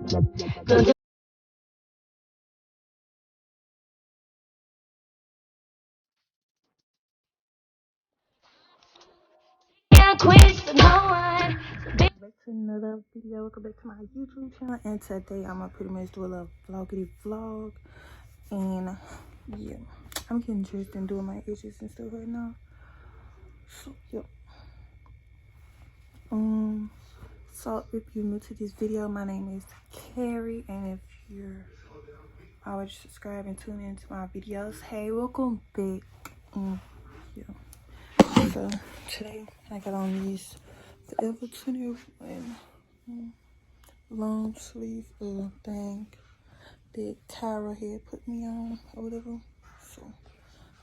Back to another video. Welcome back to my YouTube channel, and today I'm gonna pretty much do a little vloggity vlog. And yeah, I'm getting dressed and doing my edges and stuff right now. So yep. So if you're new to this video, my name is Carrie, and if you're already subscribed and tuned into my videos, hey, welcome back. Yeah. So today I got on these Forever 21 long sleeve thing that Tyra had put me on or whatever. So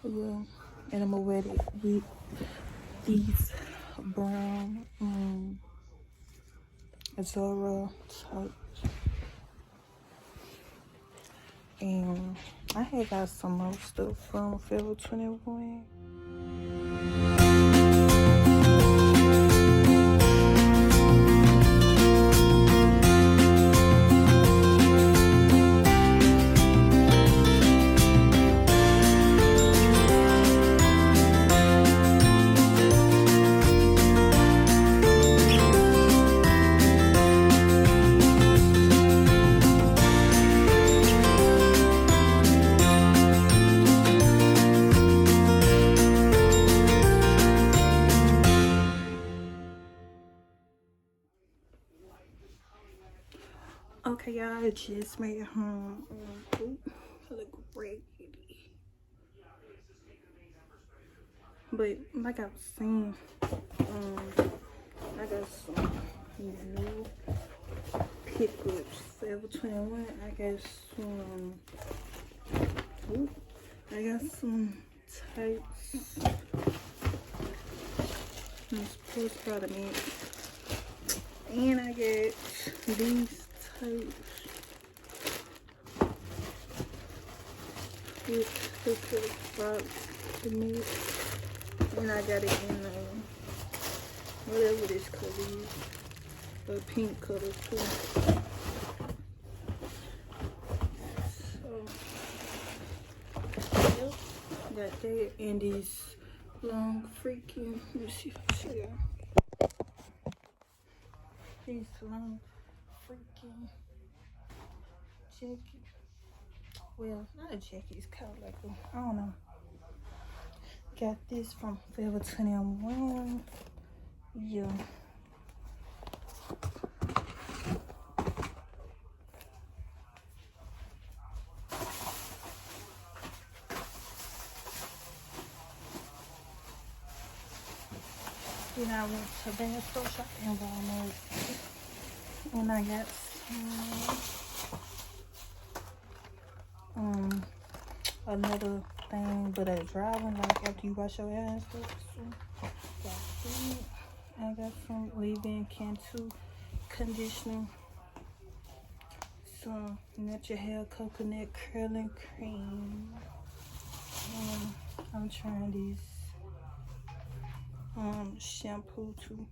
yeah, and I'm gonna wear it with these brown Zara tights. And I had got some more stuff from Forever 21. Okay, y'all, I just made it home. I look great. But like I was saying, I got some new pickups. Forever 21. I got some tights. Sports product mix. And I got these tights with the box to me, and I got it in whatever this color is, the pink color too. So yep, got that and these long freaking, let me see if I show you. These long freaking jacket. Well, not a jacket, it's kind of like a, I don't know. Got this from Forever 21. Yeah. Then I went to Vday store shop in Walmart, and I got some another thing, but a drying, like after you wash your hands. So got that. I got some leave-in Cantu conditioner, some natural hair coconut curling cream, and I'm trying this shampoo too.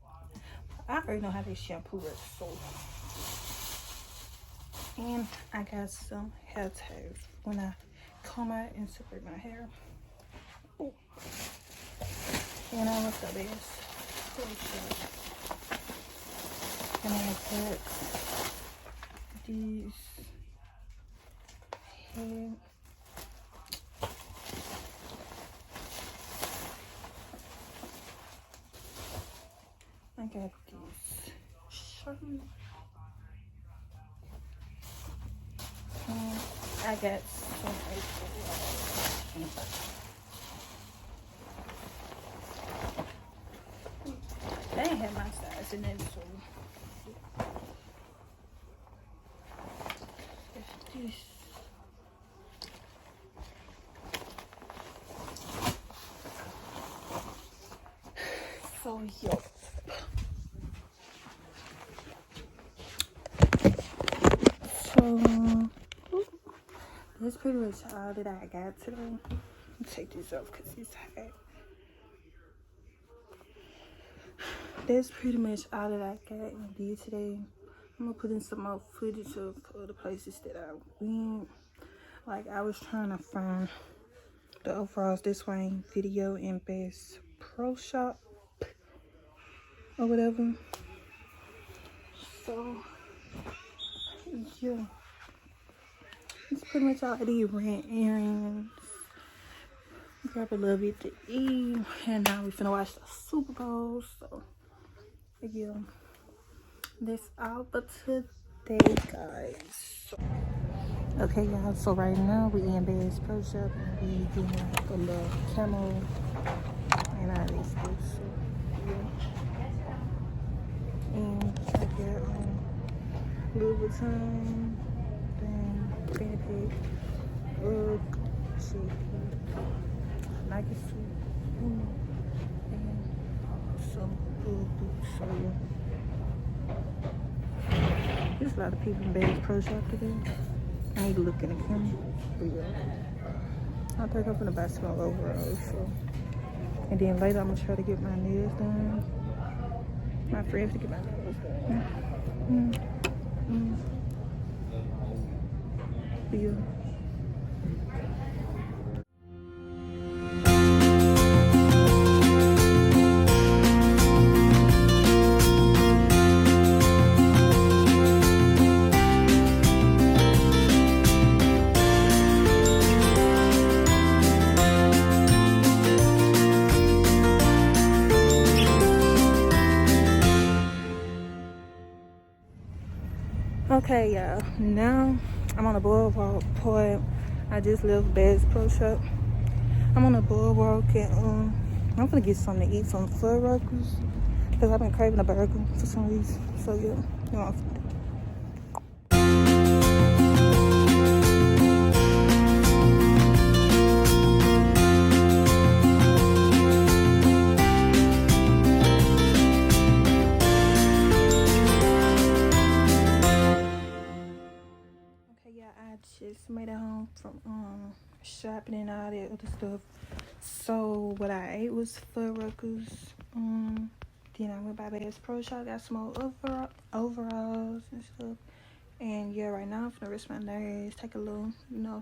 I already know how this shampoo works, so. And I got some hair ties when I comb out and separate my hair. Ooh. And I look at this. And I got these hair. I got these shirts. And I got some they didn't have my size in it, so it's this. So yup. So that's pretty much all that I got today. Take this off because it's hot. That's pretty much all that I got and did today. I'm gonna put in some more footage of other places that I went. Like, I was trying to find the overalls this way video in Bass Pro Shop or whatever. So yeah, it's pretty much all I did. Ran errands, grab a little bit to eat, and now we finna watch the Super Bowl. So yeah, that's all for today, guys. Okay, y'all, so right now we in Bass Pro Shop and we getting like a little camo and all this stuff. So yeah, and I got Louis Vuitton, then fanny pack, Nike suit, and some boots. So yeah, there's a lot of people in Bass Pro Shop today. I need to look in the camera. But yeah, I think I'm gonna buy some overalls. So, and then later I'm gonna try to get my nails done. My friends to get my nails done. But yeah. Okay, y'all, now I'm on the boardwalk point. I just left Bass Pro Shop. I'm on the boardwalk and I'm gonna get something to eat, some Fuddruckers, because I've been craving a burger for some reason. So yeah, you know. I just made it home from shopping and all that other stuff. So what I ate was Fuddruckers. Then I went by Bass Pro Shop, got some more overalls and stuff. And yeah, right now I'm gonna rest my nerves, take a little,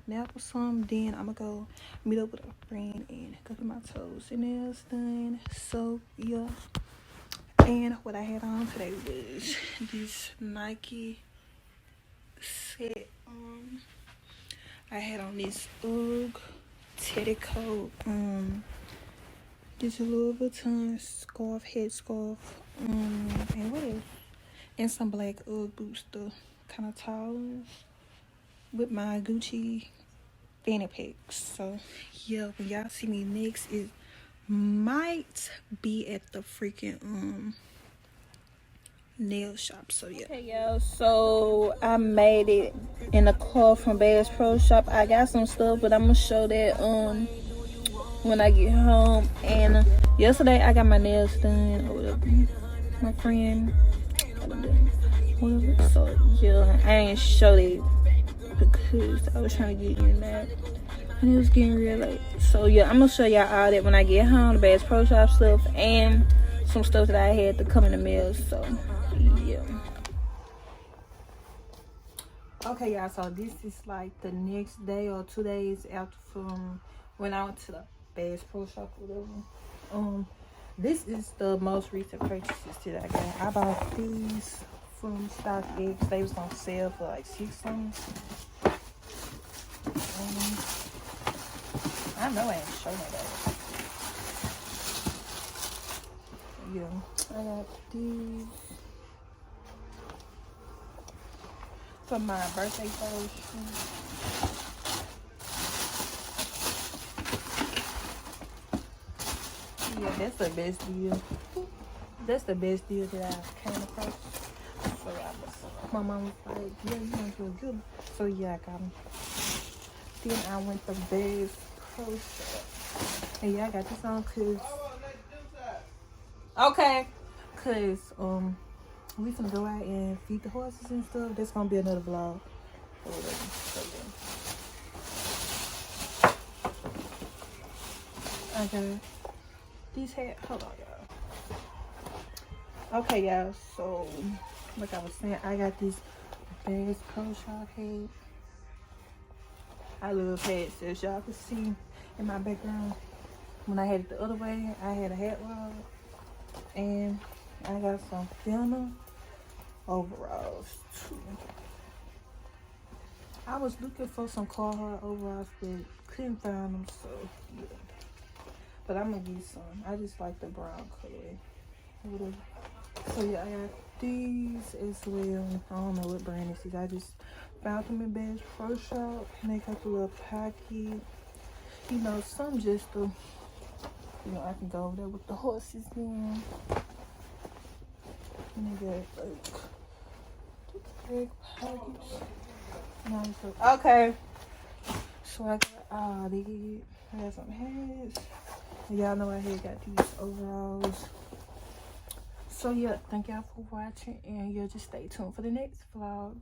nap or something. Then I'm gonna go meet up with a friend and go get my toes and nails done. So yeah. And what I had on today was this Nike set. I had on this UGG teddy coat, this Louis Vuitton scarf, head scarf, and what else? And some black UGG boots, the kind of tall ones, with my Gucci fanny packs. So yeah, when y'all see me next, it might be at the freaking nail shop. So yeah. Okay, y'all, so I made it in the car from Bass Pro Shop. I got some stuff, but I'm gonna show that when I get home. And yesterday I got my nails done or whatever. My friend got them done, whatever. So yeah, I ain't show it because I was trying to get in that and it was getting real late. So yeah, I'm gonna show y'all all that when I get home, the Bass Pro Shop stuff and some stuff that I had to come in the mail. So yeah. Okay, y'all, so this is like the next day or 2 days after from when I went to the Bass Pro Shop or whatever. This is the most recent purchases that I got. I bought these from StockX. They was on sale for like $6 something. I know I ain't showing that. Yeah, I got these for my birthday photo shoot. Yeah, that's the best deal. That's the best deal that I came across. So my mom was like, yeah, you want to feel good. So yeah, I got them. Then I went to Bass Pro Shop. And yeah, I got this on cause we finna go out and feed the horses and stuff. That's gonna be another vlog or whatever. So yeah. Okay. These hats, hold on, y'all. Okay, y'all, so like I was saying, I got this Bass Pro Shop hat. I love hats, as y'all can see in my background. When I had it the other way, I had a hat rod. And I got some thinner overalls too. I was looking for some Carhartt overalls, but couldn't find them, so yeah. But I'm gonna get some. I just like the brown color. Whatever. So yeah, I got these as well. I don't know what brand this is. I just found them in Bass Pro Shop, and they got the little pocket. You know, some just to, you know, I can go over there with the horses in. And they got like big pockets. Nice. Okay. So I got all these. I got some hats. Y'all know I had got these overalls. So yeah, thank y'all for watching, and yeah, just stay tuned for the next vlog.